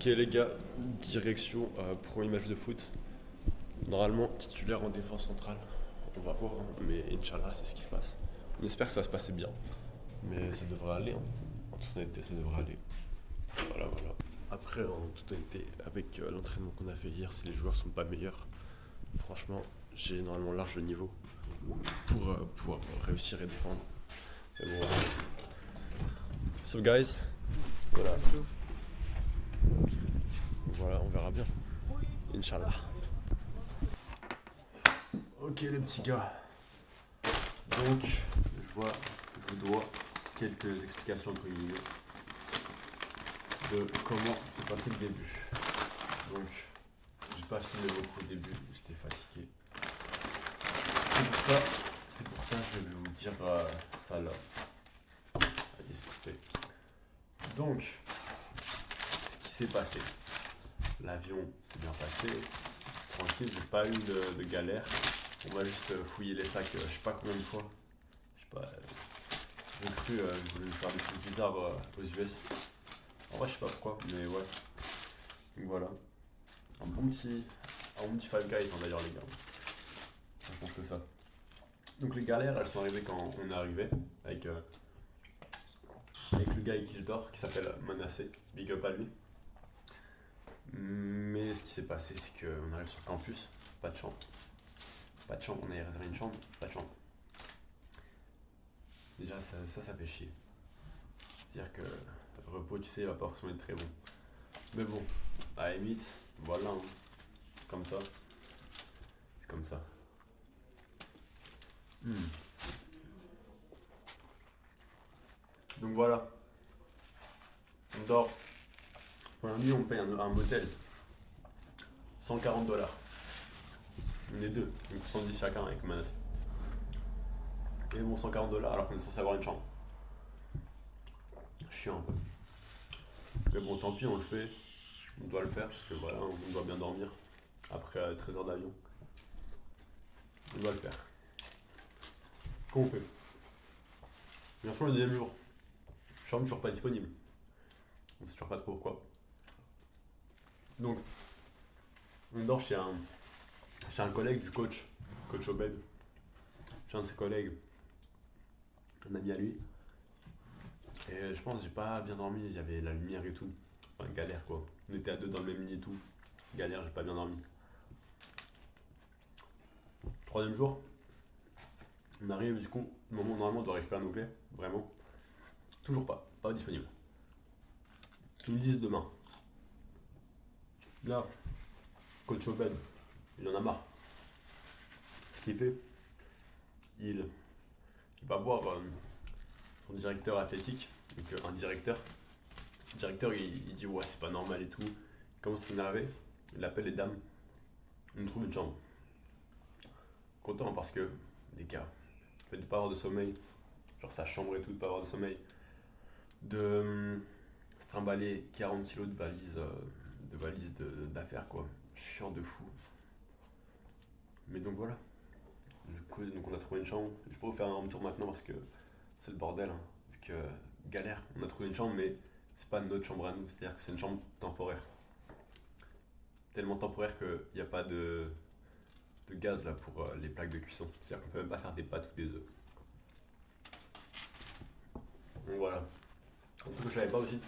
Ok les gars, direction premier match de foot. Normalement titulaire en défense centrale. On va voir, hein, mais Inch'Allah c'est ce qui se passe. On espère que ça va se passer bien. Mais ça devrait aller, hein. En toute honnêteté ça devrait aller. Voilà. Après en toute honnêteté, avec l'entraînement qu'on a fait hier, si les joueurs sont pas meilleurs, franchement j'ai normalement large niveau pour réussir et défendre. Mais bon, voilà. So guys, voilà. Voilà, on verra bien. Inch'Allah. Ok les petits gars. Donc, je vous dois quelques explications entre guillemets de comment s'est passé le début. Donc, j'ai pas filmé beaucoup au début, j'étais fatigué. C'est pour ça que je vais vous dire ça là. Vas-y, s'il vous plaît. Donc, ce qui s'est passé. L'avion s'est bien passé. Tranquille, j'ai pas eu de galère. On m'a juste fouillé les sacs, je sais pas combien de fois. Je sais pas. J'ai cru que je voulais me faire des trucs bizarres aux US. En vrai, je sais pas pourquoi, mais ouais. Donc voilà. Un bon petit Five Guys, hein, d'ailleurs, les gars. Je pense que ça. Donc les galères, elles sont arrivées quand on est arrivé avec le gars avec qui je dors, qui s'appelle Manasseh. Big up à lui. Mais ce qui s'est passé, c'est qu'on arrive sur le campus, pas de chambre. Pas de chambre, on avait réservé une chambre, pas de chambre. Déjà, ça fait chier. C'est-à-dire que le repos, tu sais, il va pas forcément être très bon. Mais bon, à la limite, voilà, hein. Comme ça. C'est comme ça. Donc voilà, on dort. Pour la nuit, on paye un motel. 140 $. On est deux, donc 110 chacun avec Manasseh. Et bon, 140 $ alors qu'on est censé avoir une chambre. Chiant un peu. Mais bon, tant pis, on le fait. On doit le faire parce que voilà, on doit bien dormir. Après 13 heures d'avion. On doit le faire. Qu'on fait. Bien sûr, le deuxième jour. Chambre toujours pas disponible. On sait toujours pas trop pourquoi. Donc, on dort chez un collègue du coach Obed. Chez un de ses collègues. Un ami à lui. Et je pense que j'ai pas bien dormi, il y avait la lumière et tout. Enfin, galère quoi. On était à deux dans le même lit et tout. Galère, j'ai pas bien dormi. Troisième jour, on arrive du coup, le moment où normalement on doit récupérer un onglet, vraiment. Toujours pas disponible. Ils me disent demain. Là, coach Obed, il en a marre. Ce qu'il fait, il va voir son directeur athlétique, donc un directeur. Le directeur il dit ouais c'est pas normal et tout. Il commence à s'énerver, il appelle les dames, on me trouve une chambre. Content parce que, les gars, le fait de pas avoir de sommeil, genre sa chambre et tout, de pas avoir de sommeil, de se trimballer 40 kilos d'affaires quoi, chiant de fou. Mais donc voilà, du coup, donc on a trouvé une chambre. Je vais pas vous faire un tour maintenant parce que c'est le bordel, hein. Vu que galère, on a trouvé une chambre mais c'est pas notre chambre à nous, c'est-à-dire que c'est une chambre temporaire. Tellement temporaire qu'il n'y a pas de gaz là pour les plaques de cuisson. C'est-à-dire qu'on peut même pas faire des pâtes ou des œufs. Donc voilà. Un truc que je savais pas aussi.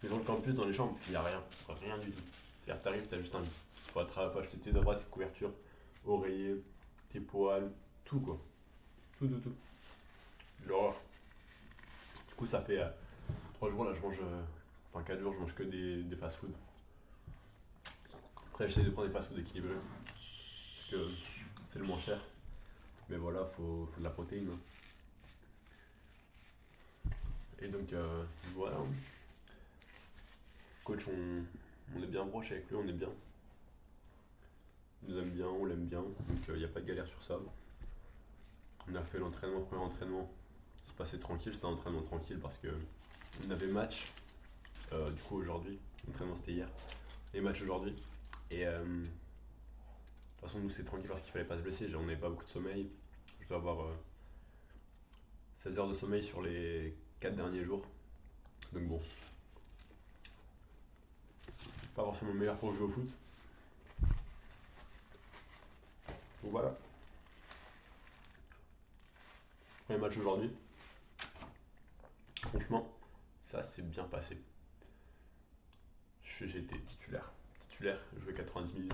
Les gens de campus dans les chambres, il n'y a rien. Rien du tout. C'est-à-dire que t'arrives, t'as juste un lit. Faut acheter tes draps, tes couvertures, oreillers, tes poils, tout quoi. Tout. L'horreur. Du coup ça fait 3 jours là je mange. Enfin 4 jours je mange que des fast food. Après j'essaie de prendre des fast food équilibrés. Parce que c'est le moins cher. Mais voilà, faut de la protéine, hein. Et donc voilà. Coach, on est bien proche avec lui, on est bien. Il nous aime bien, on l'aime bien, donc il n'y a pas de galère sur ça. On a fait l'entraînement, premier entraînement, c'est passé tranquille, c'était un entraînement tranquille parce que on avait match du coup aujourd'hui, l'entraînement c'était hier, et match aujourd'hui. Et de toute façon nous c'est tranquille parce qu'il fallait pas se blesser, on n'avait pas beaucoup de sommeil. Je dois avoir 16 heures de sommeil sur les 4 derniers jours. Donc bon, pas forcément meilleur pour jouer au foot. Donc voilà. Premier match aujourd'hui. Franchement, ça s'est bien passé. J'ai été titulaire, j'ai joué 90 minutes.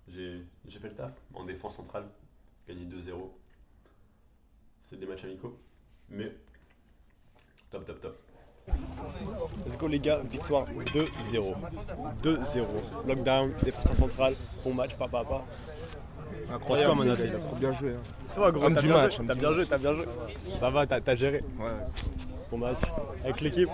J'ai fait le taf en défense centrale, gagné 2-0. C'est des matchs amicaux, mais top. Let's go les gars, victoire 2-0. 2-0. Lockdown, défenseur central, bon match, papa. Incroyable, quoi, Manasseh. Il a trop bien joué. Hein. Toi, gros, Homme du match. T'as bien joué. Ça va, t'as géré. Ouais. Bon match avec l'équipe.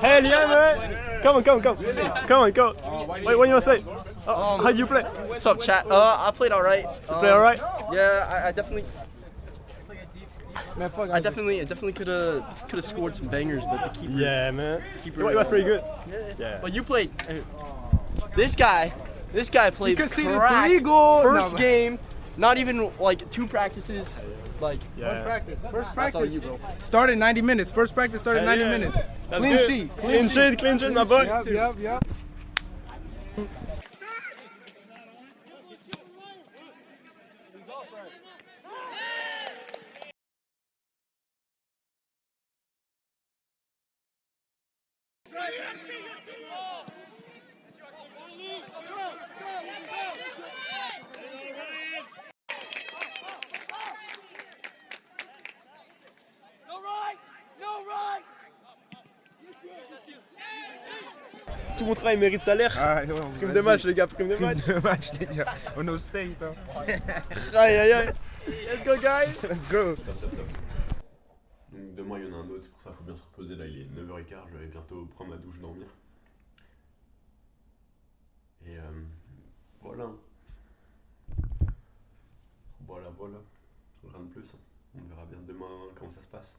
Hey Liam, man! Come on. What you want to say? How do you play? What's up, chat? I played all right. You play alright? Yeah, I definitely could have scored some bangers, but the keeper. Yeah, man. Keeper. It was pretty good. Yeah. But you played. This guy played You conceded cracked 3 goals. First game, not even like 2 practices. Like Yeah. First that's all practice. you, bro. Started 90 minutes. First practice started 90 minutes. That's Clean good. sheet. Clean sheet, my boy. Yep. Tout mon travail mérite salaire. Ah, ouais, Prime de match, les gars, prime de match. Prime de match, les gars. On est au state. Hein. Aïe. Let's go, guys. Let's go. Top. Donc demain il y en a un autre, c'est pour ça qu'il faut bien se reposer. Là il est 9h15, je vais bientôt prendre ma douche, dormir. Et voilà. Voilà. Rien de plus. On verra bien demain comment ça se passe.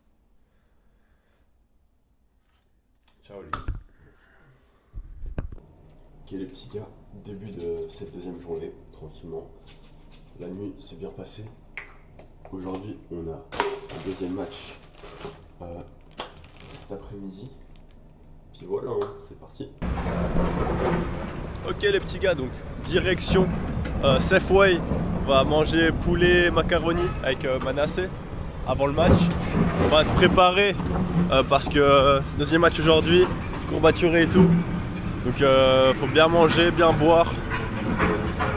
Ciao les gars. Ok les petits gars, début de cette deuxième journée, tranquillement. La nuit s'est bien passée. Aujourd'hui on a un deuxième match cet après-midi. Puis voilà, hein, c'est parti. Ok les petits gars, donc direction Safeway. On va manger poulet macaroni avec Manasseh avant le match. On va se préparer parce que deuxième match aujourd'hui, courbaturé et tout. Donc faut bien manger, bien boire,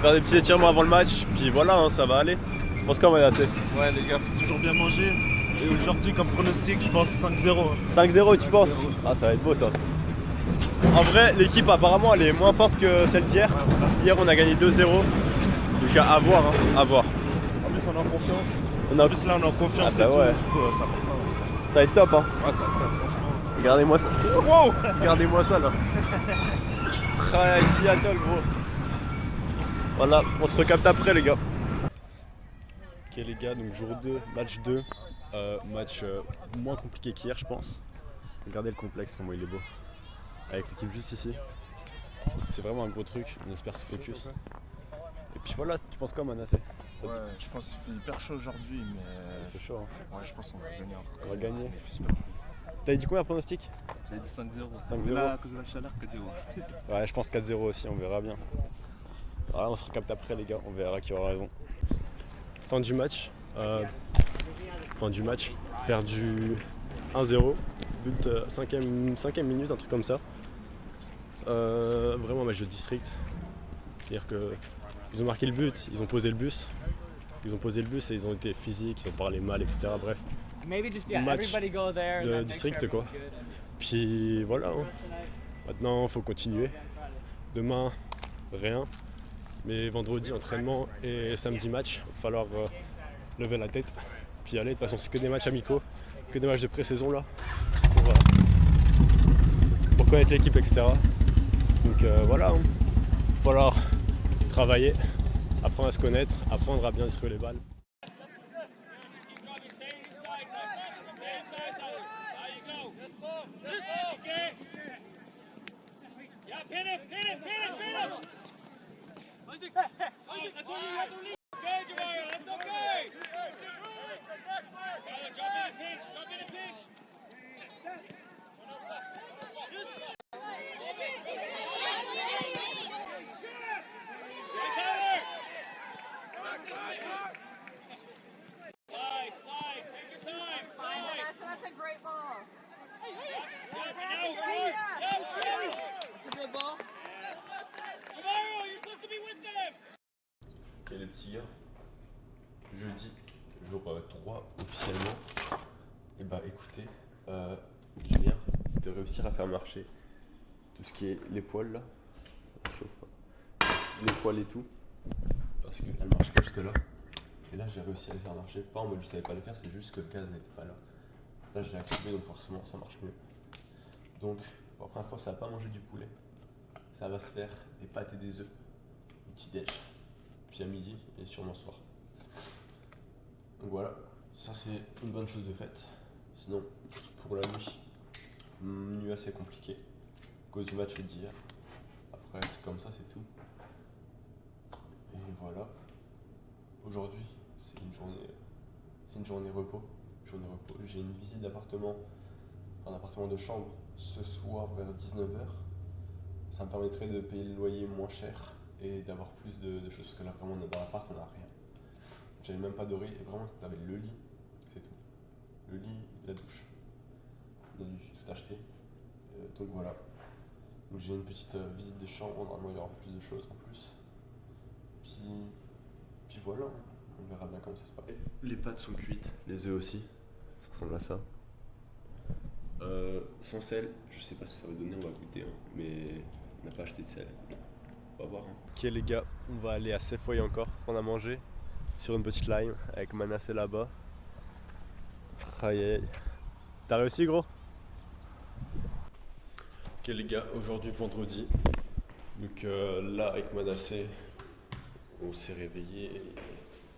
faire des petits étirements avant le match. Puis voilà, hein, ça va aller. Je pense quoi Manasseh? Ouais les gars, faut toujours bien manger. Et aujourd'hui comme pronostic, je pense 5-0. 5-0 tu penses? Ah ça va être beau ça. En vrai l'équipe apparemment elle est moins forte que celle d'hier. Hier on a gagné 2-0. Donc à voir, hein, à voir. En plus on est en confiance. On a... En plus là on est en confiance Ah bah et tout, ouais. du coup c'est important. Ça va être top hein. Ouais ça va être top, franchement. Regardez-moi ça. Wow. Regardez-moi ça là. Ah, Seattle gros. Voilà, on se recapte après les gars. Ok les gars, donc jour 2, match 2. Match moins compliqué qu'hier je pense. Regardez le complexe, comment il est beau. Avec l'équipe juste ici. C'est vraiment un gros truc, on espère se focus. Et puis voilà, tu penses quoi Manasseh? Ouais, je pense qu'il fait hyper chaud aujourd'hui, mais C'est chaud hein. ouais, je pense qu'on va gagner encore. On va gagner. Il fait super chaud. T'avais dit combien pronostic? J'avais dit 5-0. 5-0. Là, à cause de la chaleur, 4-0. Ouais, je pense 4-0 aussi, on verra bien. Voilà, on se recapte après les gars, on verra qui aura raison. Fin du match. Perdu 1-0. But 5ème minute, un truc comme ça. Vraiment un match de district. C'est-à-dire qu'ils ont marqué le but, ils ont posé le bus. Et ils ont été physiques, ils ont parlé mal, etc. Bref. Match de district quoi. Puis voilà. Hein. Maintenant il faut continuer. Demain, rien. Mais vendredi entraînement et samedi match. Il va falloir lever la tête. Puis aller, de toute façon c'est que des matchs amicaux, que des matchs de pré-saison là. Pour connaître l'équipe, etc. Donc voilà. Hein. Il va falloir travailler, apprendre à se connaître, apprendre à bien distribuer les balles. Ok les petits gars, jeudi, jour 3 officiellement. Et bah écoutez, je viens de réussir à faire marcher tout ce qui est les poils là. Les poils et tout. Parce qu'elle marche pas jusque là. Et là j'ai réussi à les faire marcher. Pas en mode je savais pas les faire, c'est juste que le gaz n'était pas là. Là je l'ai activé donc forcément ça marche mieux. Donc pour la première fois ça va pas manger du poulet. Ça va se faire des pâtes et des œufs. Petit déj. Puis à midi et sûrement soir. Donc voilà, ça c'est une bonne chose de faite. Sinon, pour la nuit assez compliqué. À cause du match d'hier. Après c'est comme ça, c'est tout. Et voilà. Aujourd'hui, c'est une journée repos. J'ai une visite d'appartement, un appartement de chambre ce soir vers 19h. Ça me permettrait de payer le loyer moins cher et d'avoir plus de choses, parce que là vraiment dans l'appart on n'a rien. J'avais même pas doré, et vraiment t'avais le lit, c'est tout. Le lit, la douche. On a dû tout acheter. Donc voilà. Donc j'ai une petite visite de chambre, normalement il y aura plus de choses en plus. Puis voilà, on verra bien comment ça se passe. Les pâtes sont cuites, les œufs aussi, ça ressemble à ça. Sans sel, je sais pas ce que ça va donner, on va goûter, hein. Mais on n'a pas acheté de sel. On va voir. Hein. Ok les gars, on va aller à Safeway encore prendre à manger sur une petite line avec Manasseh là-bas. Aïe aïe. T'as réussi gros? Ok les gars, aujourd'hui vendredi. Donc là avec Manasseh, on s'est réveillé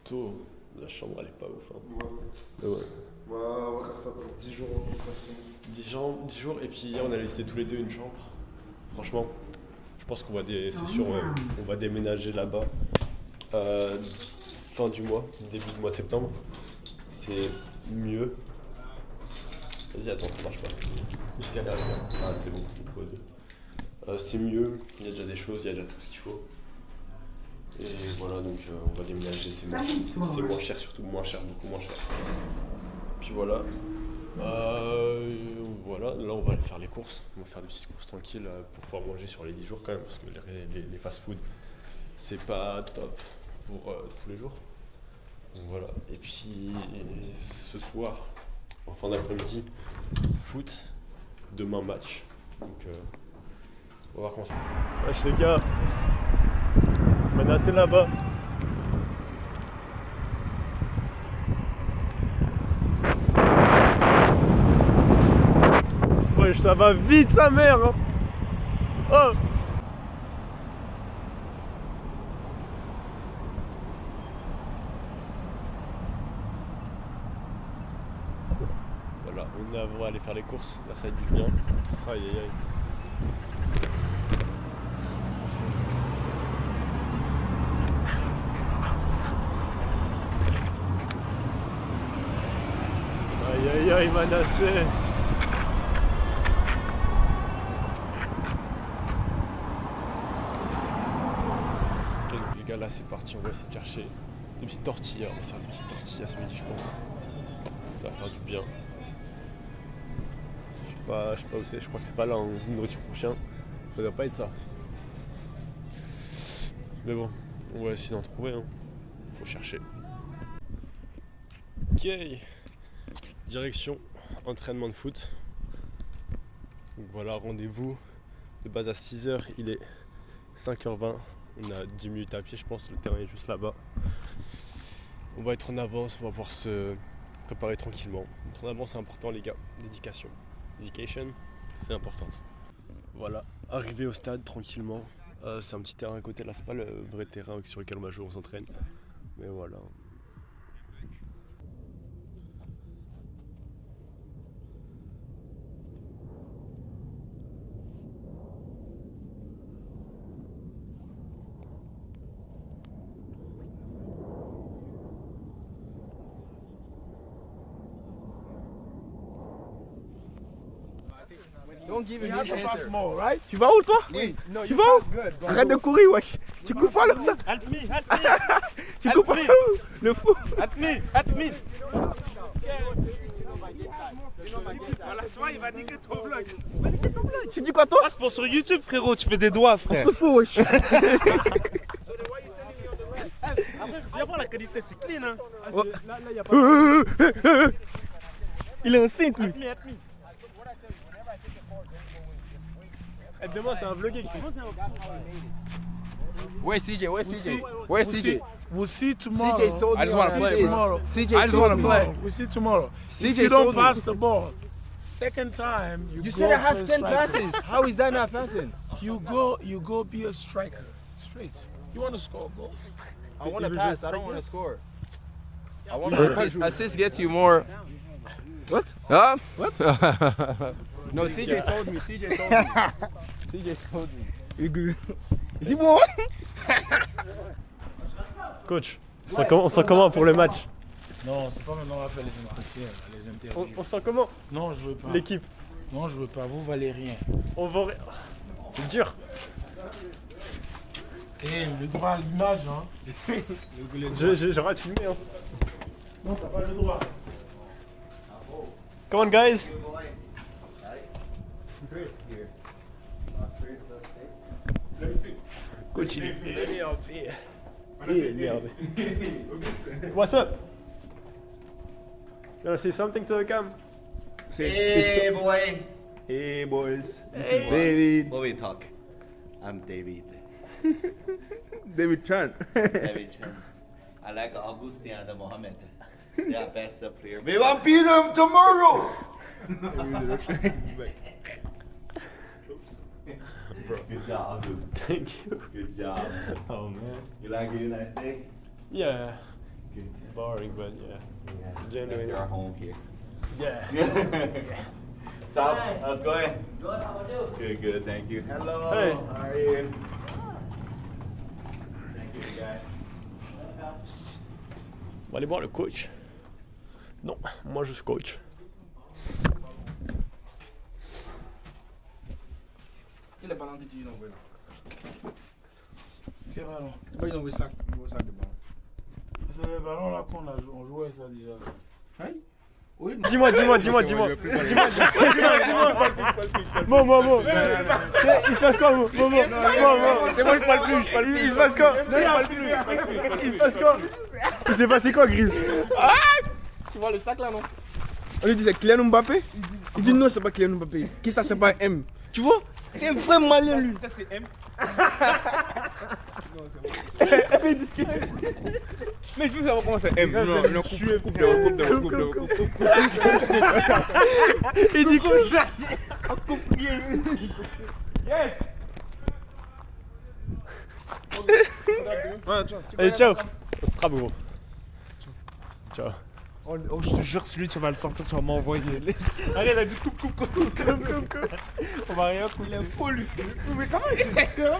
tôt. La chambre elle est pas ouf. Hein. Ouais. On reste à 10 jours en occupation. 10 jours et puis hier on a laissé tous les deux une chambre. Franchement, je pense qu'on va c'est sûr, on va déménager là-bas fin du mois, début du mois de septembre. C'est mieux. Vas-y attends, ça marche pas. Je galère les gars. Ah c'est bon, c'est mieux, il y a déjà des choses, il y a déjà tout ce qu'il faut. Et voilà, donc on va déménager, c'est moins cher, surtout moins cher, beaucoup moins cher. Puis voilà. Voilà, là on va aller faire les courses. On va faire des petites courses tranquilles pour pouvoir manger sur les 10 jours quand même, parce que les fast-food c'est pas top pour tous les jours. Donc voilà. Et puis ce soir, en fin d'après-midi, foot, demain match. Donc on va voir comment ça. Wesh les gars, Manasseh là-bas. Wesh ça va vite sa mère hein. Oh. Voilà, on va aller faire les courses, là ça va être du bien. Aïe aïe aïe. Aïe aïe aïe Manasseh. Ok donc les gars là c'est parti, on va essayer de chercher des petites tortillas, on va se faire des petites tortillas ce midi je pense. Ça va faire du bien. Je sais pas où c'est, je crois que c'est pas là en nourriture pour chien. Ça doit pas être ça. Mais bon, on va essayer d'en trouver, hein. Faut chercher. Ok. Direction entraînement de foot. Donc voilà, rendez-vous de base à 6h, il est 5h20. On a 10 minutes à pied, je pense, le terrain est juste là-bas. On va être en avance, on va pouvoir se préparer tranquillement. Être en avance c'est important les gars, dédication, c'est important. Voilà, arrivé au stade tranquillement. C'est un petit terrain à côté, là c'est pas le vrai terrain sur lequel on va jouer, on s'entraîne. Mais voilà. Don't give me this answer. More, right? Tu vas où toi? Oui. No, Tu vas où? Arrête de courir wesh. Tu cours pas comme ça. Help me. Tu cours pas le fou. Help me. Voilà, tu vois, il va niquer ton vlog. Tu dis quoi, toi? Ah, c'est pour sur YouTube, frérot. Tu fais des doigts, frère. On se fout, wesh. Après, viens voir la qualité, c'est clean, hein. Il est enceinte, lui. Demain, c'est un vlogué. Where's CJ? Where's We'll CJ? see. Where's We'll CJ? see. We'll see tomorrow. CJ sold me. I just want to on play this. tomorrow. CJ I just sold want to me. play. We'll see tomorrow. If CJ you don't sold me. pass the ball, second time you You go said I have play 10 striker. passes. How is that not passing? You go be a striker. Straight. You want to score goals? I want to pass. I don't want to score. I want to assist. Assists get you more. What? Huh? What? No, CJ sold me. CJ sold me. CJ sold me. You good? Is he bon? Coach, on sent comment pour le match? Non, c'est pas maintenant on va faire les entretiens, les interviews. On sent comment Non, je veux pas. l'équipe? Non, je veux pas. Vous valez rien. On va... C'est dur. Eh, le droit à l'image, hein. Je rate filmé. Hein. Non, t'as pas le droit. Come on, guys. Coach, il est énervé. Énervé. What's up? You wanna say something to the cam? Hey boy, Hey boys, this Hey. is David. what we talk? I'm David. David Chan. David Chen. I like Augustin and Mohammed. They are best player. We want beat them tomorrow. Good job, Agu. Thank you. Good job. Oh man. You like a nice day? Yeah. Good. Boring, but yeah. Yeah. Genuine. That's your home here. Yeah. Sup? How's it going? Good. How are you? Good. Good. Thank you. Hello. Hey. How are you? Thank you, guys. On va aller voir le coach. Non, moi je suis coach. Quel est le ballon que tu envoies là? Quel ballon? C'est pas une sac de ballon. C'est le ballon là qu'on a on jouait ça déjà. Hein? Oui. Dis-moi. Mo. Il se passe quoi, Mo? C'est moi qui parle plus, Il se passe quoi? Il se passe quoi? Il s'est passé quoi, Grise? Tu vois le sac là, non? On lui dit c'est Kylian Mbappé. Il dit non, c'est pas Kylian Mbappé. Qui ça, c'est pas un M. Tu vois? C'est un vrai malin lui. Ça, c'est M. Mais tu veux savoir comment c'est M. Non, coupe. Il dit quoi? Allez, ciao. On se trappe, gros. Ciao. Oh, je te jure, celui, tu vas le sortir, tu vas m'envoyer. Arrête, il a dit coupe. On va rien couper. Il est fou lui. Mais comment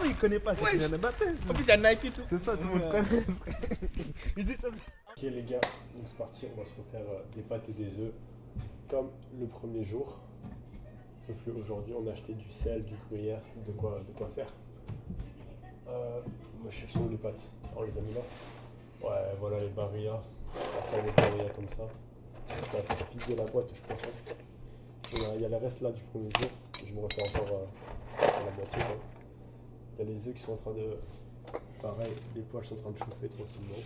il connaît pas? C'est Kylian Mbappé. En plus, il y a Nike et tout. C'est ça, tout le monde connaît. Il dit ça. Ok les gars, donc c'est parti, on va se refaire des pâtes et des œufs comme le premier jour. Sauf qu'aujourd'hui on a acheté du sel, du gruyère, de quoi faire. Moi je sont où les pâtes? On les a mis là. Ouais voilà les barilla, ça fait des barilla comme ça. Ça va faire vider la boîte je pense. Il y a le reste là du premier jour, je me refais encore la moitié. Quoi. Il y a les œufs qui sont en train de... Pareil, les poils sont en train de chauffer tranquillement.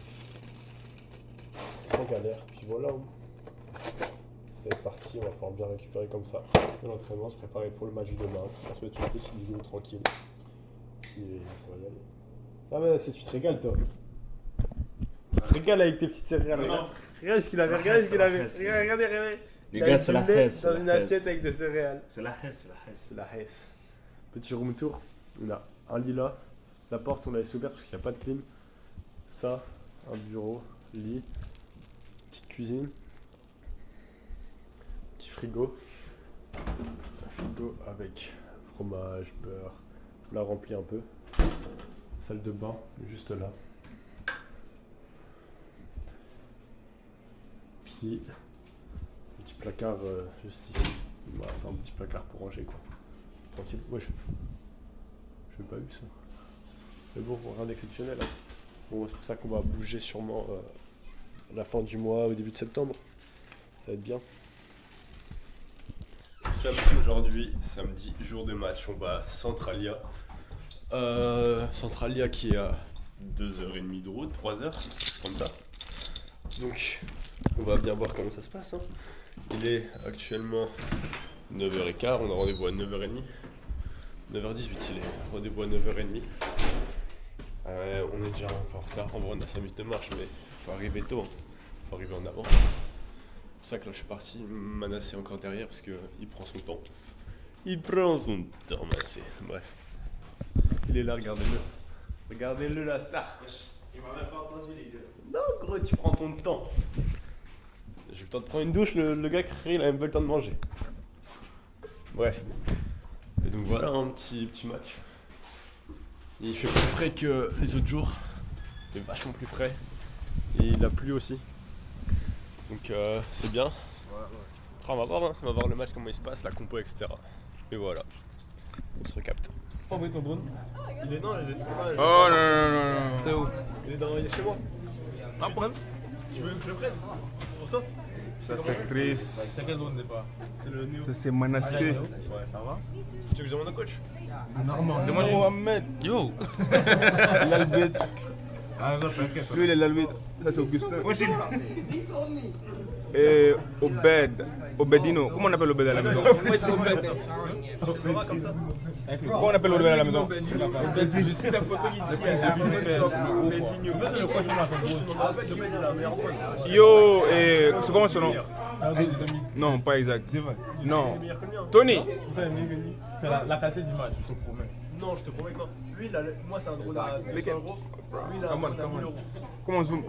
Sans galère, puis voilà, c'est parti, on va pouvoir bien récupérer comme ça de l'entraînement, se préparer pour le match de demain, on va se mettre une petite vidéo tranquille, puis ça va y aller. Ça va, si tu te régales toi. Tu te régales avec tes petites céréales, regarde ce qu'il avait, regardez. Les gars, c'est la Hesse. Dans une assiette avec des céréales. C'est la Hesse. C'est la Hesse. Petit room tour, on a un lit là, la porte on l'a laissée ouverte parce qu'il n'y a pas de clim, ça, un bureau, lit, petite cuisine, petit frigo avec fromage, beurre, on l'a rempli un peu, salle de bain juste là, puis petit placard juste ici, voilà, c'est un petit placard pour ranger quoi, tranquille, wesh, j'ai pas vu ça, mais bon, rien d'exceptionnel hein. Bon, c'est pour ça qu'on va bouger sûrement à la fin du mois, au début de septembre. Ça va être bien. samedi aujourd'hui, samedi, jour de match, on va à Centralia. Centralia qui est à 2h30 de route, 3h, comme ça. Donc, on va bien voir comment ça se passe. Hein. Il est actuellement 9h15, on a rendez-vous à 9h30. 9h18, il est rendez-vous à 9h30. On est déjà un peu en retard, en vrai on a 5 minutes de marche, mais faut arriver tôt, hein. Faut arriver en avant. C'est pour ça que là je suis parti, Manassé est encore derrière parce qu'il prend son temps. Il prend son temps, Manassé. Bref. Il est là, regardez-le. Regardez-le la star. Il m'a même pas entendu, les gars. Non, gros, tu prends ton temps. J'ai eu le temps de prendre une douche, le gars crié, il a même pas le temps de manger. Bref. Et donc voilà, un petit match. Il fait plus frais que les autres jours. Il est vachement plus frais. Et il a plu aussi. Donc c'est bien. Après, on va voir, hein. On va voir le match, comment il se passe, la compo, etc. Et voilà. On se recapte. Pas envoyer ton drone. Il est non, il est pas. Oh non. C'est où? Il est chez moi. Pas de problème. Tu veux que je le presse pour toi? Ça c'est Chris. C'est quelle zone départ? C'est le Néo. Ça c'est Manassé. Ouais, ça va? Tu veux que je demande au coach? Normand. Demande Mohamed. Yo! L'albitre. Ah non, t'inquiète. Lui il est l'albitre. Ça c'est Augustin. Moi j'ai Et Obed. Obedino. Comment on appelle Obed à la maison? Comme ça. Comment on appelle Obed à la maison? Je sais sa photo Yo, c'est comment son nom? Non, pas exact. Non. Tony. La qualité d'image, je te promets. Non, je te promets que non. Lui, moi, c'est un drone à 200 euros. Lui, il a 1000 euros. Comment on zoome?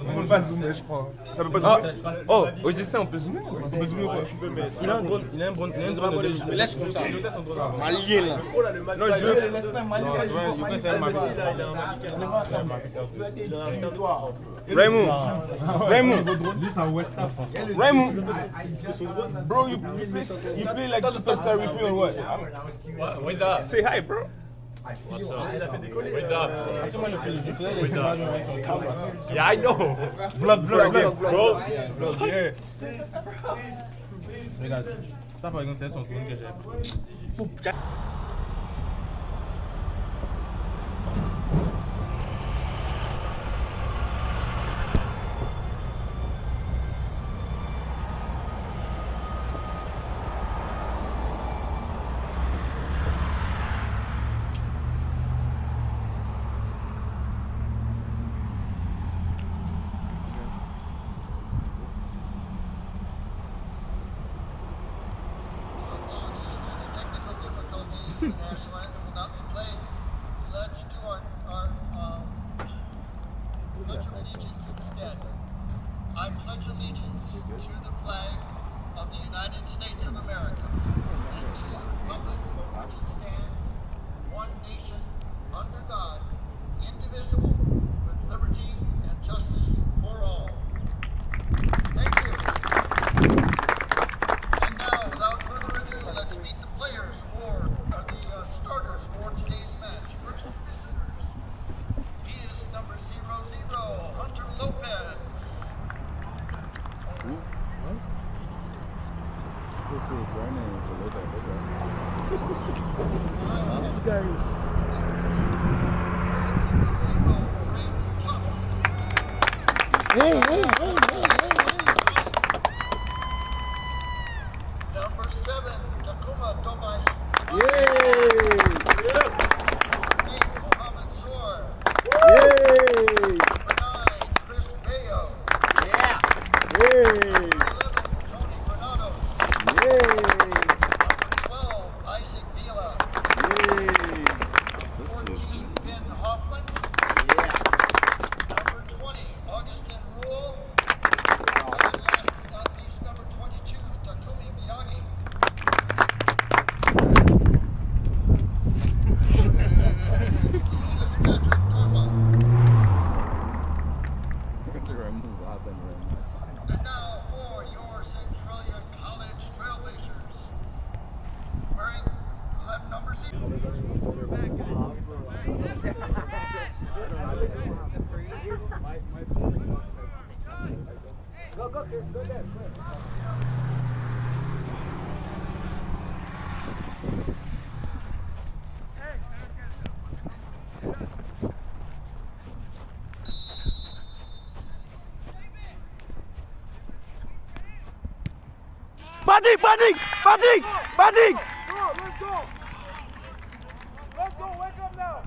On peut pas zoomer, je crois. Ça peut pas zoomer? Oh, Augustin, on peut zoomer? On peut zoomer ou pas? Il a un drone, il a un drone de zoomer. Laisse comme ça. Malien là. Oh là, le Mali. Non, je veux. Raymond. Lui, c'est un Western, je pense. Raymond. Bro, you play like Superstar Repeat or what? What's up? Say hi, bro. Il a fait décoller. Yeah, I know. Vlog, bro. Yeah. Regarde, ça par exemple, c'est son drone que j'ai. The national anthem will not be played. Let's do our Pledge of Allegiance instead. I pledge allegiance to the flag of the United States of America and to the republic for which it stands, one nation, under God, indivisible, with liberty and justice for all. Thank you. And now, without further ado, let's meet the players the starters for today's match. First visitors. He is number 00, Hunter Lopez. Number 7, Takuma Tobai. Yay! Mohammed Soar. Yay! Number 9, Chris Bayo. Yeah! Yay! Number 11, Tony Granados. Yay! Number 12, Isaac Vila. Yay! 14, Ben Hoffman. Yeah! Number 20, Augustin Rule. And last but not least, number 22, Takumi Miyagi. And now for your Centralia College Trailblazers. Wearing number 0. Go, Chris, go there. Patrick, Patrick, Patrick, Patrick. Let's go. Let's go. Wake up now.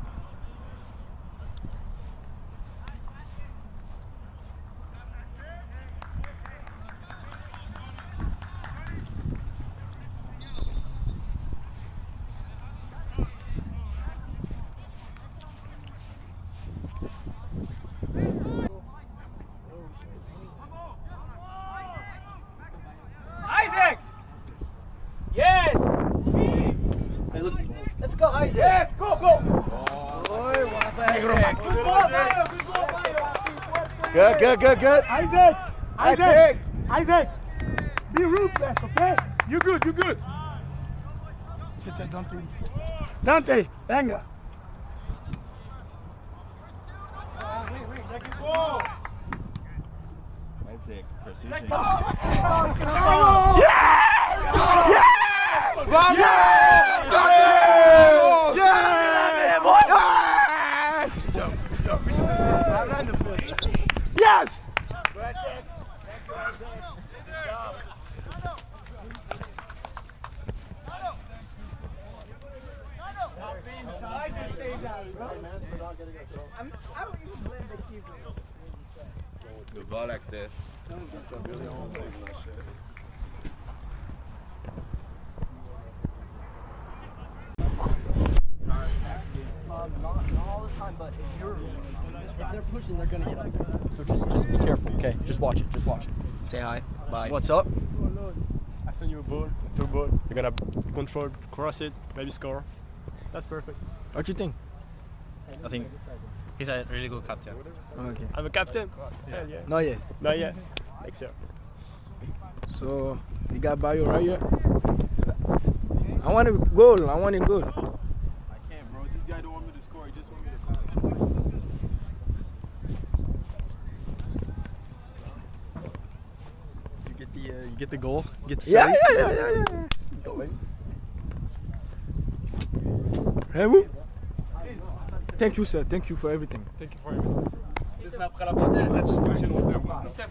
Isaac! Yes! Let's go, Isaac! Yes, go, go! Good. Isaac! Isaac! Isaac! Be ruthless, okay? You good, you good. C'était Dante. Dante, venga. Isaac, precision. Yes! The ball like this. If they're pushing, they're gonna get up. So just be careful, okay? Just watch it. Say hi. Bye. What's up? I send you a ball, a through ball. You're gonna control, cross it, maybe score. That's perfect. What do you think? I think he's a really good captain. Okay. I'm a captain. Hell yeah. Not yet. Not yet. Next year. So, you got Bayo right here. I want a goal. I can't, bro. This guy don't want me to score. He just want me to pass. You get the goal. Get the Yeah. Go, baby. Remo? Thank you, sir. Thank you for everything. Thank you for everything. Fais ça après la fin du match.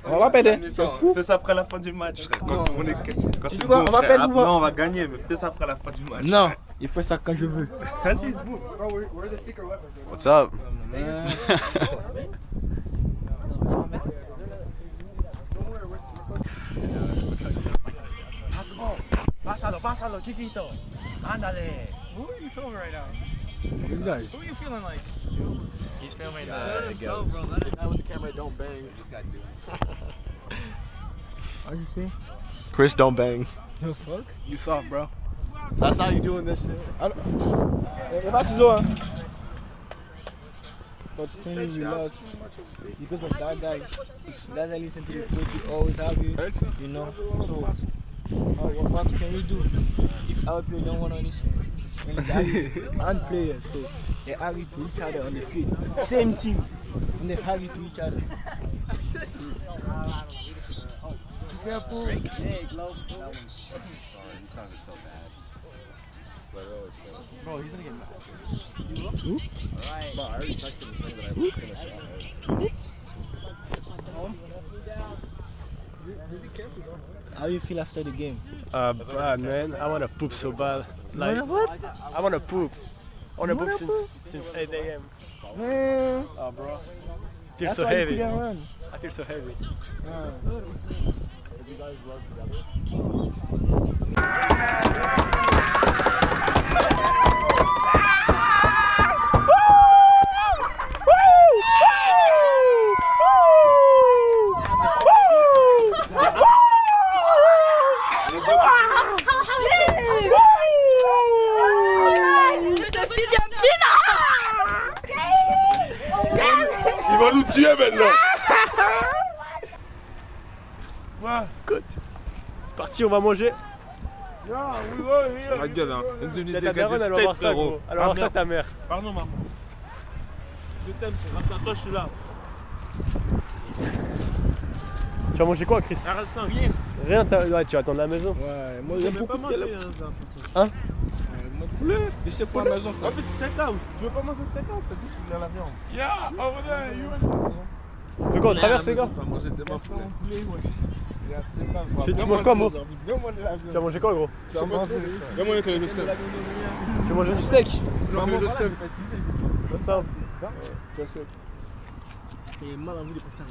On va perdre. T'es fou? Fais ça après la fin du match. Quand c'est quoi, bon, on va frère. perdre ou Non, pas? on va gagner, mais fais ça après la fin du match. Non, il fait ça quand je veux. Vas-y. What's up? Pásalo, chiquito. Ándale. Who are you filming right now? You guys. Who are you feeling like? He's filming the girls. Guy with the camera don't bang. How you say? Chris don't bang. The fuck? You soft, bro. That's how you doing this shit. Pas ciseaux, hein. For 20 we lost because of that guy. He doesn't listen to the coach. He always argue. You know. So, what can we do if our player don't want to listen? And it's and players, so they argue to each other on the field. Same team, and they argue to each other. Careful. Hey, Glow. These songs are so bad. Bro, he's gonna get mad. Who? Alright. Bro, I already texted him saying that I was gonna shot How you feel after the game? Bad, man. I wanna poop so bad. Like, What? I wanna poop. I wanna poop since 8 a.m. Man, Oh, bro. I feel that's so why heavy. you couldn't run. I feel so heavy. Il va nous tuer maintenant. Ouais, good. C'est parti, on va manger. La gueule, hein. Elle est devenue Ta daronne, elle va voir ça, gros. Elle va voir ça, ta mère. Pardon, maman. Je t'aime, grâce à toi, je suis là. Tu vas manger quoi, Chris? RS5. Rien. Rien, ouais, tu vas attendre à la maison. Ouais, moi J'ai j'aime même pas beaucoup mangé, télé. Hein? Mon poulet, laissez-moi à la maison, En frère. plus, c'est steakhouse. Tu veux pas manger steakhouse? T'as dit que tu voulais la viande. Yeah, over there. You On fait quoi, on traverse les gars? Tu manges quoi, Mo? Tu as mangé quoi, gros? Viens manger que le steak. Tu as mangé du steak? Non, le steak. C'est simple. C'est mal envie de porter un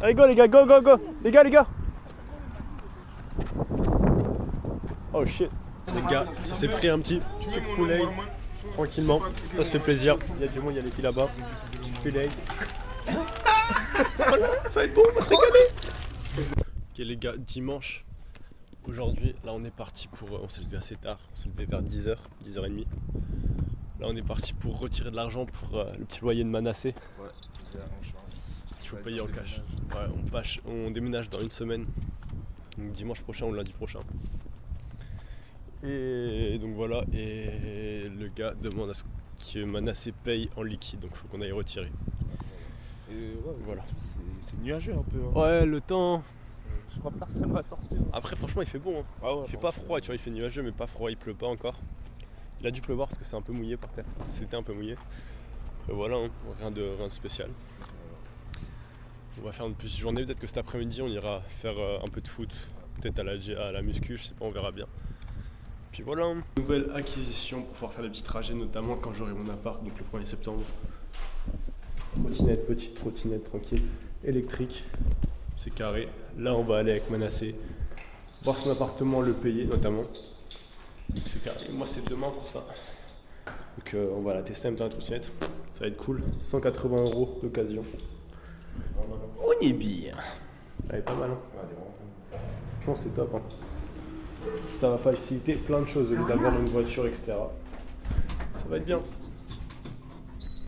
Allez, go les gars, go, go, go. Les gars. Oh shit. Les gars, ça s'est pris un petit poulet tranquillement. Ça se fait plaisir. Il y a du monde, il y a les filles là-bas. Poulet. Voilà, ça va être bon, on va se régaler. Ok les gars, dimanche. Aujourd'hui, là on est parti pour... On s'est levé assez tard, on s'est levé vers 10h, 10h30. Là on est parti pour retirer de l'argent pour le petit loyer de Manassé. Ouais, parce qu'il faut payer en cash. Ouais, on déménage dans une semaine. Donc dimanche prochain ou lundi prochain. Et donc voilà, et le gars demande à ce que Manassé paye en liquide, donc il faut qu'on aille retirer. Et ouais, voilà. C'est nuageux un peu. Hein. Ouais, le temps... Je crois que personne va sortir. Après franchement il fait bon, hein. Ah ouais, Il fait pas froid, tu vois, il fait nuageux mais pas froid, il pleut pas encore. Il a dû pleuvoir parce que c'est un peu mouillé par terre. C'était un peu mouillé. Après voilà, hein, rien de spécial. On va faire une petite journée, peut-être que cet après-midi on ira faire un peu de foot. Peut-être à la muscu, je sais pas, on verra bien. Puis voilà. Hein. Nouvelle acquisition pour pouvoir faire des petits trajets, notamment quand j'aurai mon appart, donc le 1er septembre. Trottinette, petite trottinette tranquille, électrique. C'est carré. Là on va aller avec Manassé voir son appartement, le payer notamment. Donc c'est carré. Moi c'est demain pour ça. Donc on va la tester en même temps la trottinette. Ça va être cool. 180 € d'occasion. On est bien. Elle est pas mal. Hein. Je pense que c'est top. Hein. Ça va faciliter plein de choses au lieu d'avoir une voiture, etc. Ça va être bien.